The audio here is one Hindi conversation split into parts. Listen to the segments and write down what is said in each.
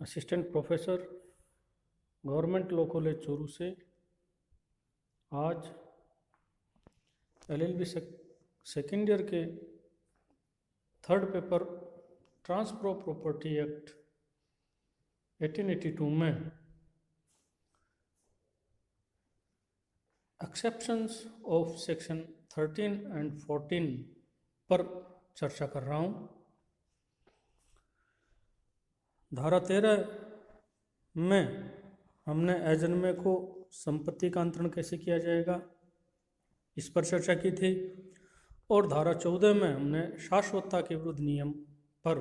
Assistant professor government law college Churu से आज एलएलबी सेकेंड ईयर के third paper transfer of property act 1882 में एक्सेप्शंस ऑफ सेक्शन 13 एंड 14 पर चर्चा कर रहा हूँ। धारा 13 में हमने अजन्मे को संपत्ति का अंतरण कैसे किया जाएगा इस पर चर्चा की थी, और धारा 14 में हमने शाश्वतता के विरुद्ध नियम पर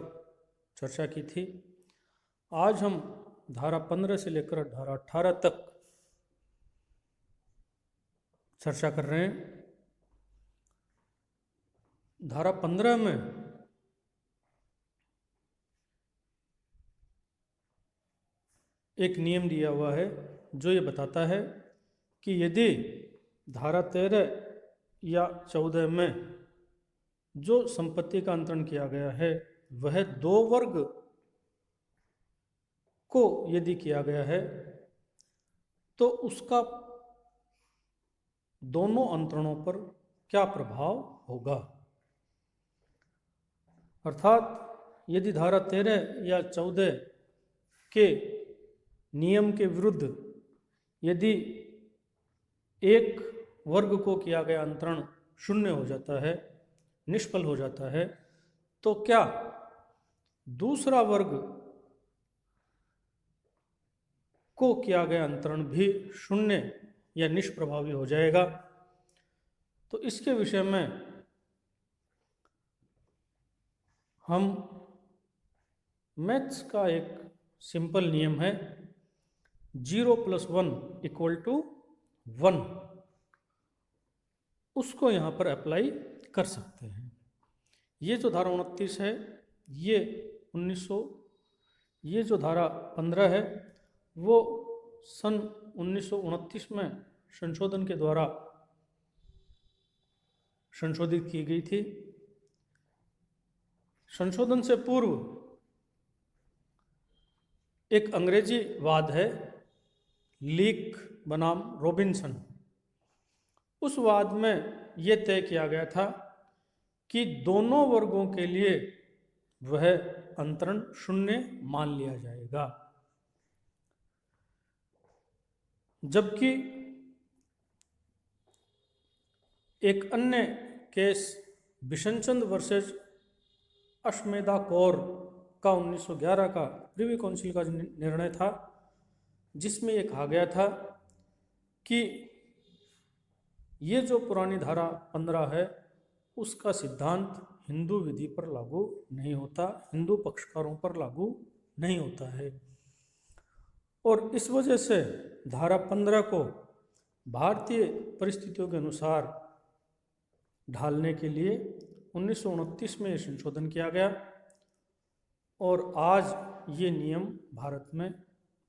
चर्चा की थी। आज हम धारा 15 से लेकर धारा 18 तक चर्चा कर रहे हैं। धारा 15 में एक नियम दिया हुआ है जो ये बताता है कि यदि धारा 13 या 14 में जो संपत्ति का अंतरण किया गया है वह दो वर्ग को यदि किया गया है तो उसका दोनों अंतरणों पर क्या प्रभाव होगा। अर्थात यदि धारा 13 या 14 के नियम के विरुद्ध यदि एक वर्ग को किया गया अंतरण शून्य हो जाता है, निष्फल हो जाता है, तो क्या दूसरा वर्ग को किया गया अंतरण भी शून्य या निष्प्रभावी हो जाएगा। तो इसके विषय में हम मैथ्स का एक सिंपल नियम है 0 + 1 = 1, उसको यहाँ पर अप्लाई कर सकते हैं। ये जो धारा 29 है ये 1900, ये जो धारा 15 है वो सन 1929 में संशोधन के द्वारा संशोधित की गई थी। संशोधन से पूर्व एक अंग्रेजी वाद है लीक बनाम रॉबिन्सन, उस वाद में ये तय किया गया था कि दोनों वर्गों के लिए वह अंतरण शून्य मान लिया जाएगा, जबकि एक अन्य केस बिशनचंद वर्सेस अश्वमेधा कौर का 1911 का प्रिवी काउंसिल का निर्णय था, जिसमें ये कहा गया था कि ये जो पुरानी धारा 15 है उसका सिद्धांत हिंदू विधि पर लागू नहीं होता, हिंदू पक्षकारों पर लागू नहीं होता है, और इस वजह से धारा 15 को भारतीय परिस्थितियों के अनुसार ढालने के लिए 1929 में संशोधन किया गया, और आज ये नियम भारत में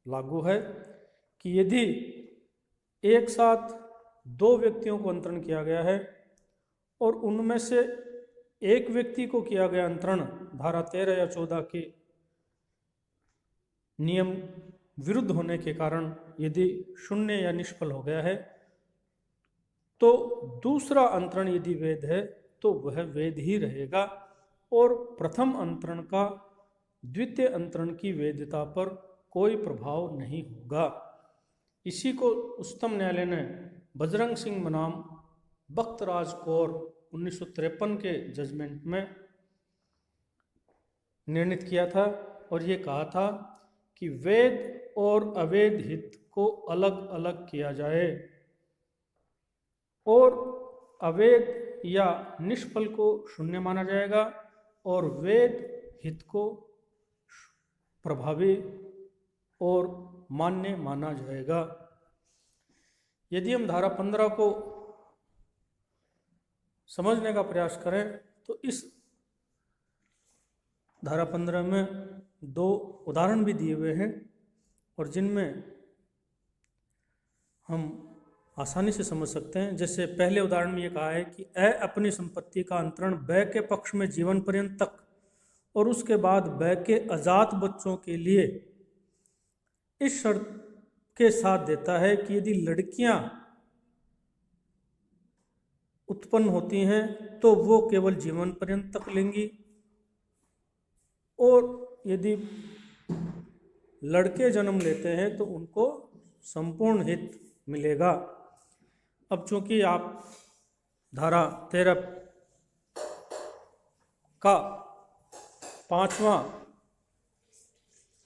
लागू है कि यदि एक साथ दो व्यक्तियों को अंतरण किया गया है और उनमें से एक व्यक्ति को किया गया अंतरण धारा 13 या 14 के नियम विरुद्ध होने के कारण यदि शून्य या निष्फल हो गया है, तो दूसरा अंतरण यदि वैध है तो वह वैध ही रहेगा, और प्रथम अंतरण का द्वितीय अंतरण की वैधता पर कोई प्रभाव नहीं होगा। इसी को उच्चतम न्यायालय ने बजरंग सिंह बनाम बख्तराज कौर 1953 के जजमेंट में निर्णित किया था, और ये कहा था कि वैध और अवैध हित को अलग अलग किया जाए, और अवैध या निष्फल को शून्य माना जाएगा और वैध हित को प्रभावी और मान्य माना जाएगा। यदि हम धारा 15 को समझने का प्रयास करें तो इस धारा 15 में दो उदाहरण भी दिए हुए हैं, और जिनमें हम आसानी से समझ सकते हैं। जैसे पहले उदाहरण में ये कहा है कि अ अपनी संपत्ति का अंतरण ब के पक्ष में जीवन पर्यंत तक और उसके बाद ब के अजात बच्चों के लिए इस शर्त के साथ देता है कि यदि लड़कियां उत्पन्न होती हैं तो वो केवल जीवन पर्यंत तक लेंगी, और यदि लड़के जन्म लेते हैं तो उनको संपूर्ण हित मिलेगा। अब चूंकि आप धारा 13 का पांचवा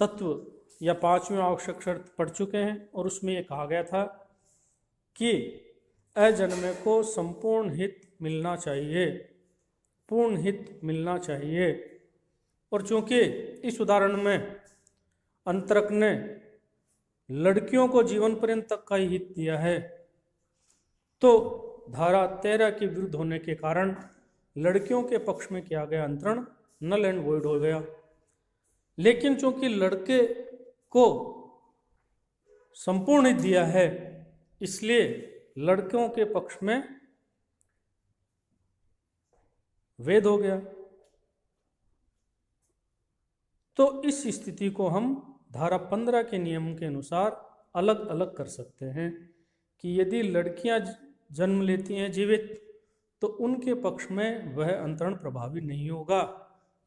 तत्व या पांचवी आवश्यक शर्त पढ़ चुके हैं, और उसमें यह कहा गया था कि अजन्मे को संपूर्ण हित मिलना चाहिए, पूर्ण हित मिलना चाहिए। और चूंकि इस उदाहरण में अंतरक ने लड़कियों को जीवन पर्यंत तक का ही हित दिया है, तो धारा 13 के विरुद्ध होने के कारण लड़कियों के पक्ष में किया गया अंतरण नल एंड वॉइड हो गया। लेकिन चूंकि लड़के को संपूर्ण हित दिया है, इसलिए लड़कों के पक्ष में वेद हो गया। तो इस स्थिति को हम धारा 15 के नियम के अनुसार अलग अलग कर सकते हैं कि यदि लड़कियां जन्म लेती हैं जीवित, तो उनके पक्ष में वह अंतरण प्रभावी नहीं होगा,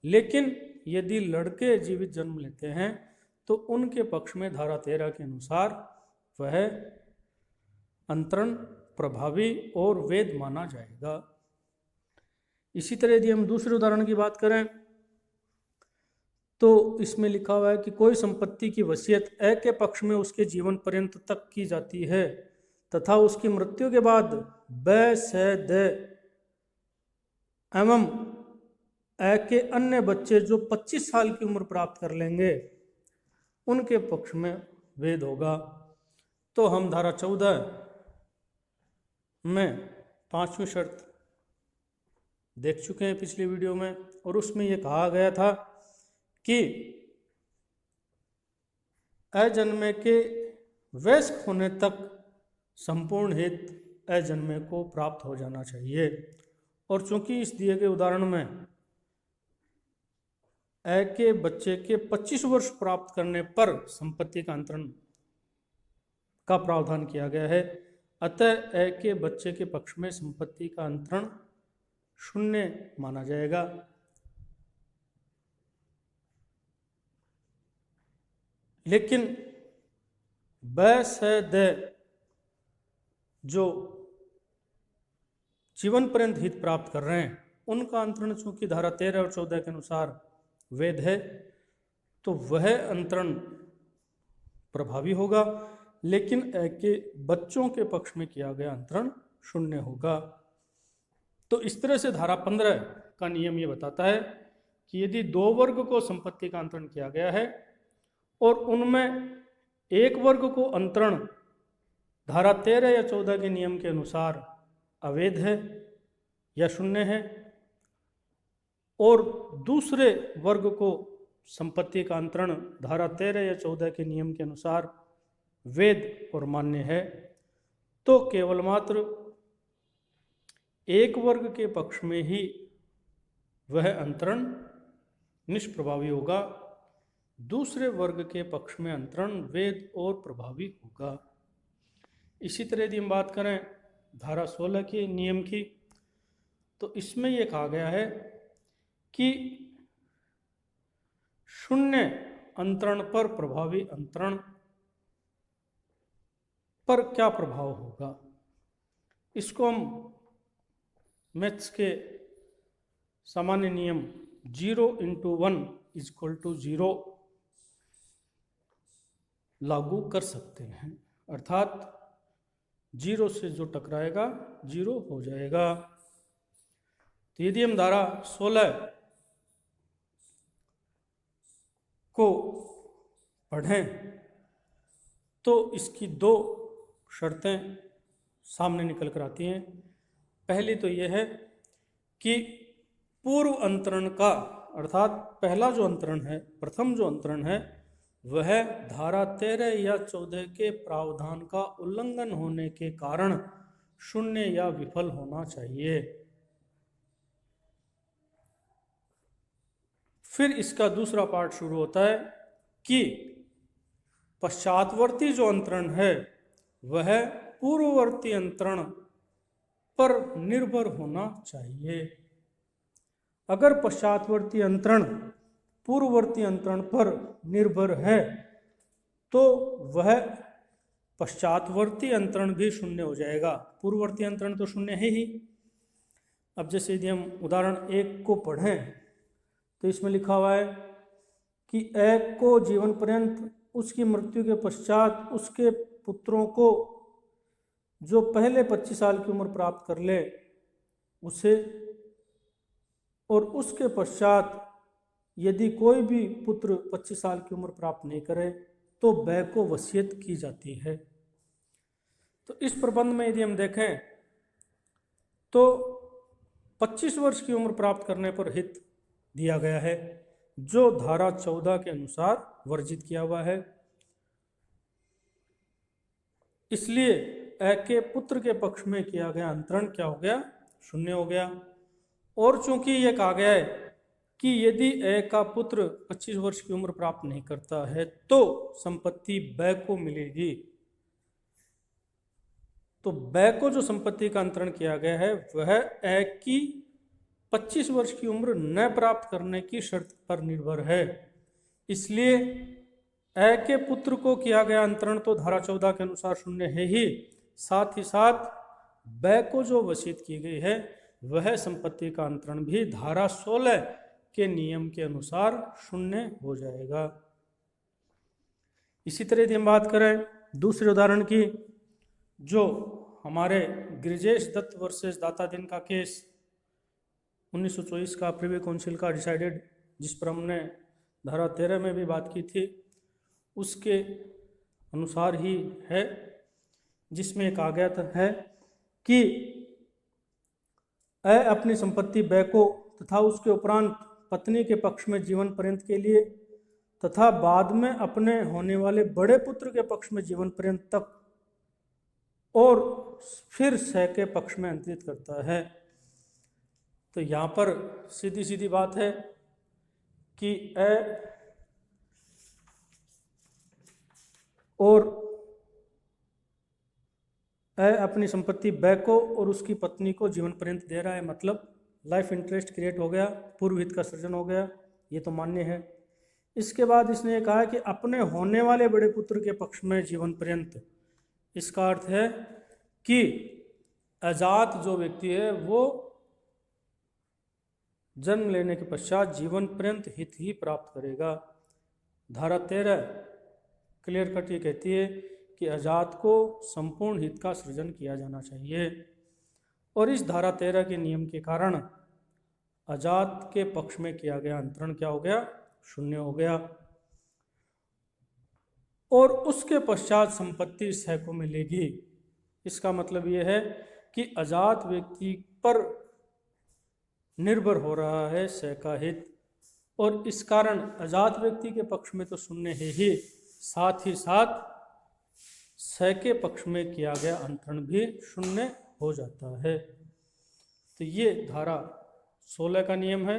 लेकिन यदि लड़के जीवित जन्म लेते हैं तो उनके पक्ष में धारा 13 के अनुसार वह अंतरण प्रभावी और वेद माना जाएगा। इसी तरह यदि हम दूसरे उदाहरण की बात करें तो इसमें लिखा हुआ है कि कोई संपत्ति की वसीयत ए के पक्ष में उसके जीवन पर्यंत तक की जाती है तथा उसकी मृत्यु के बाद ब से द एवं ए के अन्य बच्चे जो 25 साल की उम्र प्राप्त कर लेंगे उनके पक्ष में वेद होगा। तो हम धारा 14 में पांचवी शर्त देख चुके हैं पिछली वीडियो में, और उसमें यह कहा गया था कि अजन्मे के वयस्क होने तक संपूर्ण हित अजन्मे को प्राप्त हो जाना चाहिए। और चूंकि इस दिए गए उदाहरण में ए के बच्चे के 25 वर्ष प्राप्त करने पर संपत्ति का अंतरण का प्रावधान किया गया है, अतः ए के बच्चे के पक्ष में संपत्ति का अंतरण शून्य माना जाएगा। लेकिन ब से द जो जीवन पर्यंत हित प्राप्त कर रहे हैं उनका अंतरण चूंकि धारा 13 और 14 के अनुसार वेद है, तो वह अंतरण प्रभावी होगा, लेकिन ए के बच्चों के पक्ष में किया गया अंतरण शून्य होगा। तो इस तरह से धारा 15 का नियम ये बताता है कि यदि दो वर्ग को संपत्ति का अंतरण किया गया है और उनमें एक वर्ग को अंतरण धारा 13 या 14 के नियम के अनुसार अवैध है या शून्य है, और दूसरे वर्ग को संपत्ति का अंतरण धारा 13 या 14 के नियम के अनुसार वेद और मान्य है, तो केवल मात्र एक वर्ग के पक्ष में ही वह अंतरण निष्प्रभावी होगा, दूसरे वर्ग के पक्ष में अंतरण वेद और प्रभावी होगा। इसी तरह यदि हम बात करें धारा 16 के नियम की, तो इसमें यह कहा गया है कि शून्य अंतरण पर प्रभावी अंतरण पर क्या प्रभाव होगा। इसको हम मैथ्स के सामान्य नियम 0 × 1 = 0 लागू कर सकते हैं, अर्थात 0 से जो टकराएगा 0 हो जाएगा। तो यदि हम धारा 16 को पढ़ें तो इसकी दो शर्तें सामने निकल कर आती हैं। पहली तो यह है कि पूर्व अंतरण का, अर्थात पहला जो अंतरण है, प्रथम जो अंतरण है, वह धारा 13 या 14 के प्रावधान का उल्लंघन होने के कारण शून्य या विफल होना चाहिए। फिर इसका दूसरा पार्ट शुरू होता है कि पश्चातवर्ती जो अंतरण है वह पूर्ववर्ती अंतरण पर निर्भर होना चाहिए। अगर पश्चातवर्ती अंतरण पूर्ववर्ती अंतरण पर निर्भर है तो वह पश्चातवर्ती अंतरण भी शून्य हो जाएगा। पूर्ववर्ती अंतरण तो शून्य है ही। अब जैसे यदि हम उदाहरण 1 को पढ़ें तो इसमें लिखा हुआ है कि एक को जीवन पर्यंत उसकी मृत्यु के पश्चात उसके पुत्रों को जो पहले 25 साल की उम्र प्राप्त कर ले उसे, और उसके पश्चात यदि कोई भी पुत्र 25 साल की उम्र प्राप्त नहीं करे तो व्यय को वसीयत की जाती है। तो इस प्रबंध में यदि हम देखें तो 25 वर्ष की उम्र प्राप्त करने पर हित दिया गया है, जो धारा 14 के अनुसार वर्जित किया हुआ है। इसलिए ए के पुत्र के पक्ष में किया गया अंतरण क्या हो गया? शून्य हो गया। और चूंकि यह कहा गया है कि यदि ए का पुत्र 25 वर्ष की उम्र प्राप्त नहीं करता है तो संपत्ति बै को मिलेगी, तो बै को जो संपत्ति का अंतरण किया गया है वह ए की 25 वर्ष की उम्र न प्राप्त करने की शर्त पर निर्भर है। इसलिए ए के पुत्र को किया गया अंतरण तो धारा 14 के अनुसार शून्य है ही, साथ ही साथ बै को जो वसीयत की गई है वह संपत्ति का अंतरण भी धारा 16 के नियम के अनुसार शून्य हो जाएगा। इसी तरह यदि हम बात करें दूसरे उदाहरण की, जो हमारे गिरिजेश दत्त वर्सेस दाता दिन का केस 1924 का प्रिवी काउंसिल का डिसाइडेड, जिस पर हमने धारा 13 में भी बात की थी, उसके अनुसार ही है, जिसमें कहा गया है कि ए अपनी संपत्ति बै को तथा उसके उपरांत पत्नी के पक्ष में जीवन पर्यंत के लिए तथा बाद में अपने होने वाले बड़े पुत्र के पक्ष में जीवन पर्यंत तक और फिर सह के पक्ष में अंतरित करता है। तो यहाँ पर सीधी सीधी बात है कि ए अपनी संपत्ति बै को और उसकी पत्नी को जीवन पर्यंत दे रहा है, मतलब लाइफ इंटरेस्ट क्रिएट हो गया, पूर्व हित का सृजन हो गया, ये तो मान्य है। इसके बाद इसने कहा कि अपने होने वाले बड़े पुत्र के पक्ष में जीवन पर्यंत, इसका अर्थ है कि अजात जो व्यक्ति है वो जन्म लेने के पश्चात जीवन पर्यंत हित ही प्राप्त करेगा। धारा 13 क्लियर कट ये कहती है कि अजात को संपूर्ण हित का सृजन किया जाना चाहिए, और इस धारा 13 के नियम के कारण अजात के पक्ष में किया गया अंतरण क्या हो गया? शून्य हो गया। और उसके पश्चात संपत्ति सह को मिलेगी। इसका मतलब यह है कि अजात व्यक्ति पर निर्भर हो रहा है सह का हित, और इस कारण अजात व्यक्ति के पक्ष में तो शून्य है ही, साथ ही साथ सह के पक्ष में किया गया अंतरण भी शून्य हो जाता है। तो ये धारा 16 का नियम है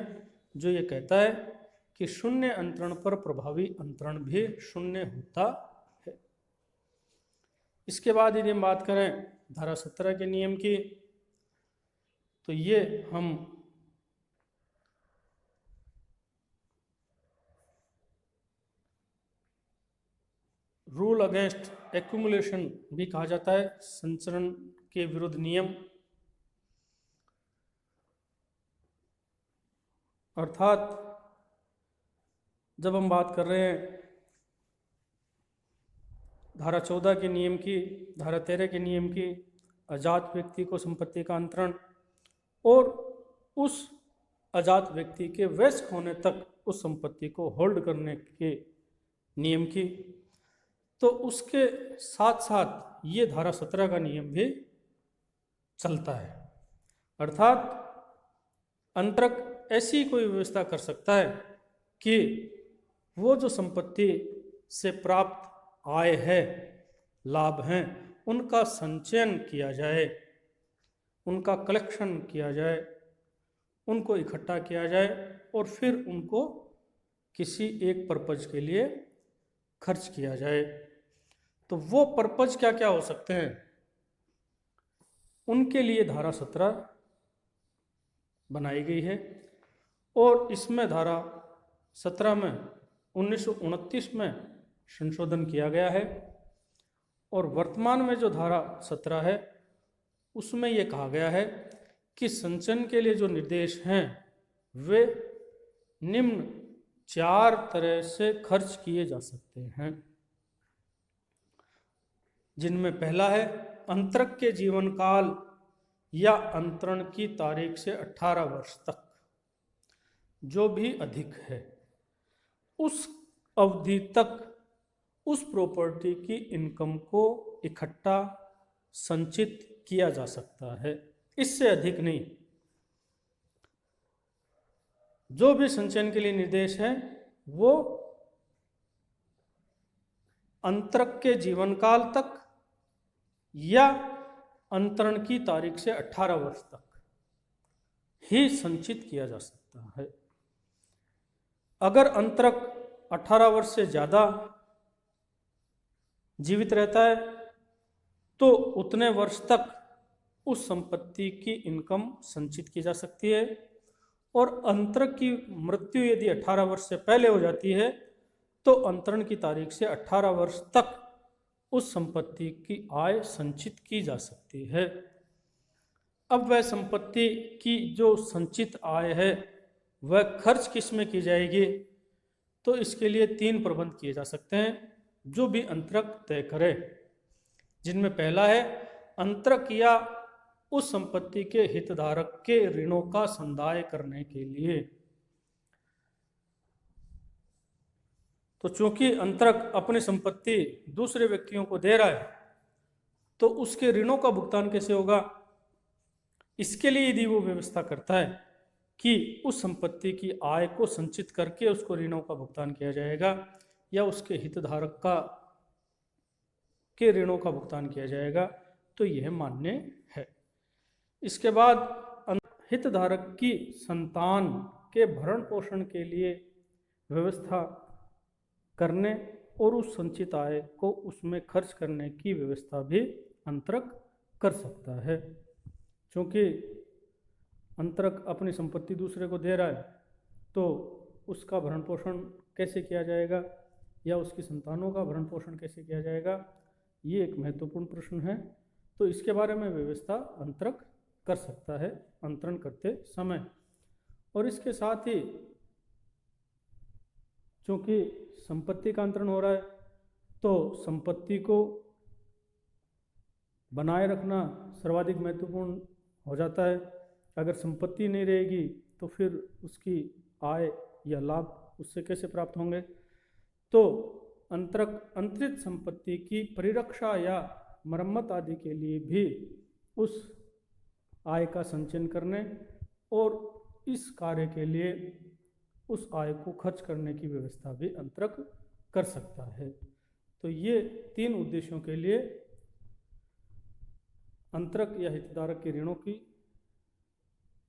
जो ये कहता है कि शून्य अंतरण पर प्रभावी अंतरण भी शून्य होता है। इसके बाद यदि हम बात करें धारा 17 के नियम की, तो ये हम रूल अगेंस्ट एक्यूमुलेशन भी कहा जाता है, संचरण के विरुद्ध नियम। अर्थात जब हम बात कर रहे हैं धारा 14 के नियम की, धारा 13 के नियम की, अजात व्यक्ति को संपत्ति का अंतरण और उस अजात व्यक्ति के वयस्क होने तक उस संपत्ति को होल्ड करने के नियम की, तो उसके साथ साथ ये धारा 17 का नियम भी चलता है। अर्थात अंतरक ऐसी कोई व्यवस्था कर सकता है कि वो जो संपत्ति से प्राप्त आय है, लाभ हैं, उनका संचयन किया जाए, उनका कलेक्शन किया जाए, उनको इकट्ठा किया जाए और फिर उनको किसी एक पर्पज के लिए खर्च किया जाए। तो वो पर्पज क्या क्या हो सकते हैं, उनके लिए धारा 17 बनाई गई है। और इसमें धारा 17 में 1929 में संशोधन किया गया है। और वर्तमान में जो धारा 17 है उसमें ये कहा गया है कि संचयन के लिए जो निर्देश हैं वे निम्न 4 तरह से खर्च किए जा सकते हैं, जिनमें पहला है अंतरक के जीवन काल या अंतरण की तारीख से 18 वर्ष तक जो भी अधिक है उस अवधि तक उस प्रॉपर्टी की इनकम को इकट्ठा संचित किया जा सकता है, इससे अधिक नहीं। जो भी संचयन के लिए निर्देश है वो अंतरक के जीवन काल तक या अंतरण की तारीख से 18 वर्ष तक ही संचित किया जा सकता है। अगर अंतरक 18 वर्ष से ज़्यादा जीवित रहता है तो उतने वर्ष तक उस संपत्ति की इनकम संचित की जा सकती है। और अंतरक की मृत्यु यदि 18 वर्ष से पहले हो जाती है तो अंतरण की तारीख से 18 वर्ष तक उस संपत्ति की आय संचित की जा सकती है। अब वह संपत्ति की जो संचित आय है वह खर्च किस में की जाएगी, तो इसके लिए 3 प्रबंध किए जा सकते हैं जो भी अंतरक तय करे, जिनमें पहला है अंतरक या उस संपत्ति के हितधारक के ऋणों का संदाय करने के लिए। तो चूंकि अंतरक अपनी संपत्ति दूसरे व्यक्तियों को दे रहा है तो उसके ऋणों का भुगतान कैसे होगा, इसके लिए यदि वो व्यवस्था करता है कि उस संपत्ति की आय को संचित करके उसको ऋणों का भुगतान किया जाएगा या उसके हितधारक के ऋणों का भुगतान किया जाएगा, तो यह मान्य है। इसके बाद हितधारक की संतान के भरण पोषण के लिए व्यवस्था करने और उस संचित आय को उसमें खर्च करने की व्यवस्था भी अंतरक कर सकता है। क्योंकि अंतरक अपनी संपत्ति दूसरे को दे रहा है तो उसका भरण पोषण कैसे किया जाएगा या उसकी संतानों का भरण पोषण कैसे किया जाएगा, ये एक महत्वपूर्ण प्रश्न है। तो इसके बारे में व्यवस्था अंतरक कर सकता है अंतरण करते समय। और इसके साथ ही चूँकि संपत्ति का अंतरण हो रहा है तो संपत्ति को बनाए रखना सर्वाधिक महत्वपूर्ण हो जाता है। अगर संपत्ति नहीं रहेगी तो फिर उसकी आय या लाभ उससे कैसे प्राप्त होंगे। तो अंतरक अंतरित संपत्ति की परिरक्षा या मरम्मत आदि के लिए भी उस आय का संचयन करने और इस कार्य के लिए उस आय को खर्च करने की व्यवस्था भी अंतरक कर सकता है। तो ये 3 उद्देश्यों के लिए अंतरक या हितधारक के ऋणों की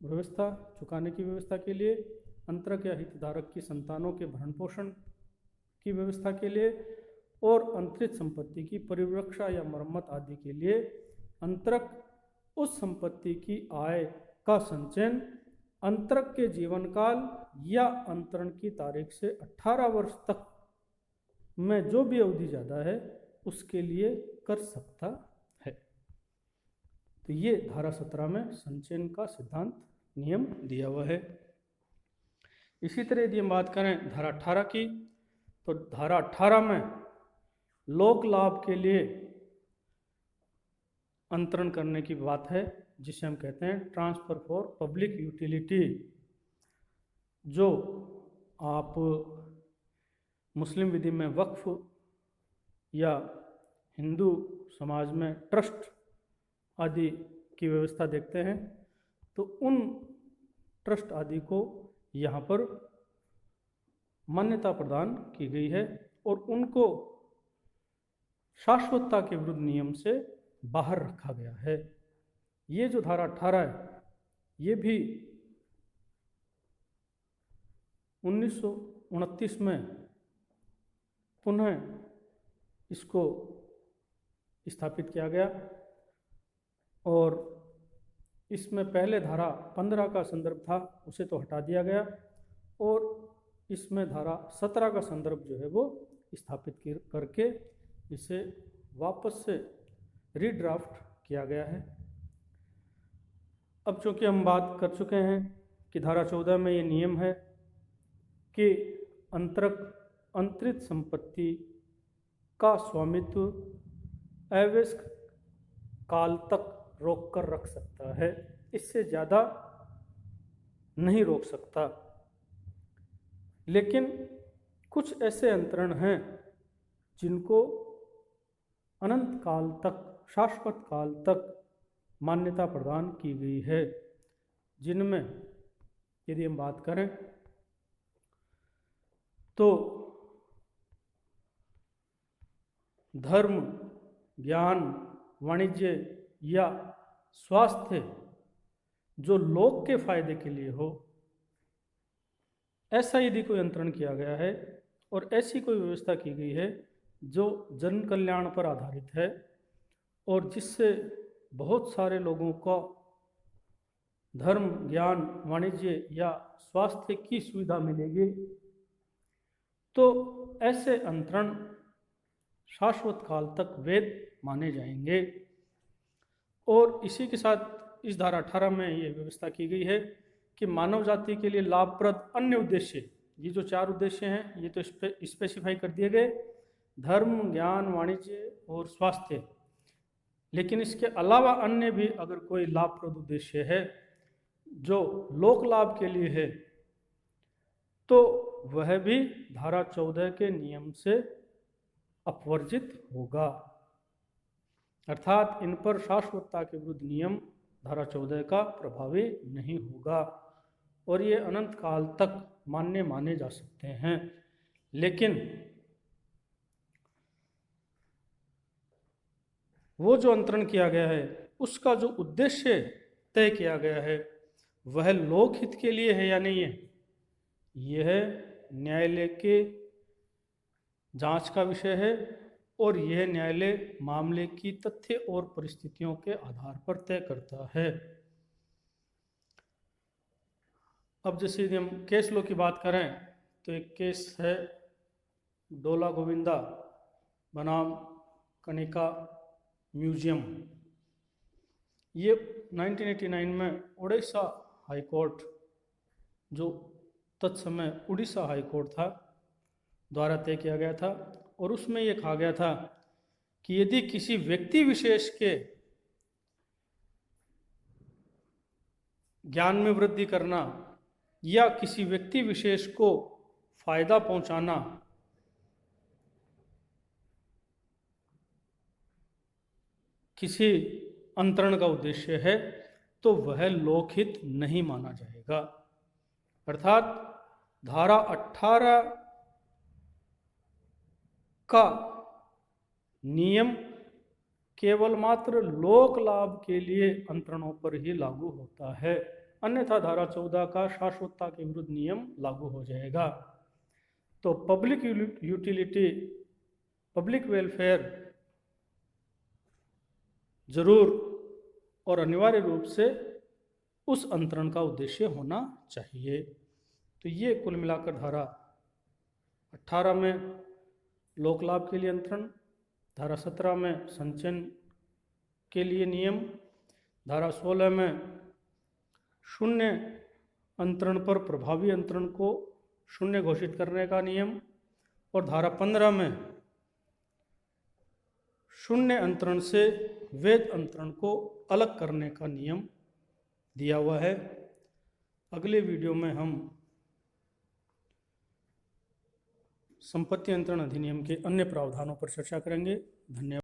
व्यवस्था चुकाने की व्यवस्था के लिए, अंतरक या हितधारक की संतानों के भरण पोषण की व्यवस्था के लिए और अंतरित संपत्ति की परिरक्षा या मरम्मत आदि के लिए अंतरक उस संपत्ति की आय का संचयन अंतरक के जीवन काल या अंतरण की तारीख से 18 वर्ष तक में जो भी अवधि ज़्यादा है उसके लिए कर सकता है। तो ये धारा 17 में संचयन का सिद्धांत नियम दिया हुआ है। इसी तरह यदि हम बात करें धारा 18 की, तो धारा 18 में लोक लाभ के लिए अंतरण करने की बात है, जिसे हम कहते हैं ट्रांसफर फॉर पब्लिक यूटिलिटी। जो आप मुस्लिम विधि में वक्फ या हिंदू समाज में ट्रस्ट आदि की व्यवस्था देखते हैं, तो उन ट्रस्ट आदि को यहाँ पर मान्यता प्रदान की गई है और उनको शाश्वतता के विरुद्ध नियम से बाहर रखा गया है। ये जो धारा 18 है ये भी 1929 में पुनः इसको स्थापित किया गया और इसमें पहले धारा 15 का संदर्भ था, उसे तो हटा दिया गया और इसमें धारा 17 का संदर्भ जो है वो स्थापित करके इसे वापस से रीड्राफ्ट किया गया है। अब चूँकि हम बात कर चुके हैं कि धारा 14 में ये नियम है कि अंतरित संपत्ति का स्वामित्व अवैध काल तक रोक कर रख सकता है, इससे ज़्यादा नहीं रोक सकता। लेकिन कुछ ऐसे अंतरण हैं जिनको अनंत काल तक, शाश्वत काल तक मान्यता प्रदान की गई है, जिनमें यदि हम बात करें तो धर्म, ज्ञान, वाणिज्य या स्वास्थ्य जो लोक के फायदे के लिए हो, ऐसा यदि कोई अंतरण किया गया है और ऐसी कोई व्यवस्था की गई है जो जन कल्याण पर आधारित है और जिससे बहुत सारे लोगों को धर्म, ज्ञान, वाणिज्य या स्वास्थ्य की सुविधा मिलेगी, तो ऐसे अंतरण शाश्वत काल तक वैध माने जाएंगे। और इसी के साथ इस धारा 18 में ये व्यवस्था की गई है कि मानव जाति के लिए लाभप्रद अन्य उद्देश्य, ये जो 4 उद्देश्य हैं ये तो स्पेसिफाई कर दिए गए, धर्म, ज्ञान, वाणिज्य और स्वास्थ्य। लेकिन इसके अलावा अन्य भी अगर कोई लाभप्रद उद्देश्य है जो लोक लाभ के लिए है, तो वह भी धारा 14 के नियम से अपवर्जित होगा। अर्थात इन पर शाश्वतता के विरुद्ध नियम धारा 14 का प्रभावी नहीं होगा और ये अनंत काल तक माने जा सकते हैं। लेकिन वो जो अंतरण किया गया है उसका जो उद्देश्य तय किया गया है वह लोकहित के लिए है या नहीं है, यह न्यायालय के जांच का विषय है और यह न्यायालय मामले की तथ्य और परिस्थितियों के आधार पर तय करता है। अब जैसे यदि हम केस लॉ की बात करें तो एक केस है डोला गोविंदा बनाम कनिका म्यूजियम। ये 1989 में उड़ीसा हाई कोर्ट, जो तत्समय उड़ीसा हाई कोर्ट था, द्वारा तय किया गया था और उसमें ये कहा गया था कि यदि किसी व्यक्ति विशेष के ज्ञान में वृद्धि करना या किसी व्यक्ति विशेष को फायदा पहुंचाना किसी अंतरण का उद्देश्य है तो वह लोकहित नहीं माना जाएगा। अर्थात धारा 18 का नियम केवल मात्र लोक लाभ के लिए अंतरणों पर ही लागू होता है, अन्यथा धारा 14 का शाश्वतता के विरुद्ध नियम लागू हो जाएगा। तो पब्लिक यूटिलिटी, पब्लिक वेलफेयर जरूर और अनिवार्य रूप से उस अंतरण का उद्देश्य होना चाहिए। तो ये कुल मिलाकर धारा 18 में लोक लाभ के लिए अंतरण, धारा 17 में संचयन के लिए नियम, धारा 16 में शून्य अंतरण पर प्रभावी अंतरण को शून्य घोषित करने का नियम और धारा 15 में शून्य अंतरण से वैध अंतरण को अलग करने का नियम दिया हुआ है। अगले वीडियो में हम संपत्ति अंतरण अधिनियम के अन्य प्रावधानों पर चर्चा करेंगे। धन्यवाद।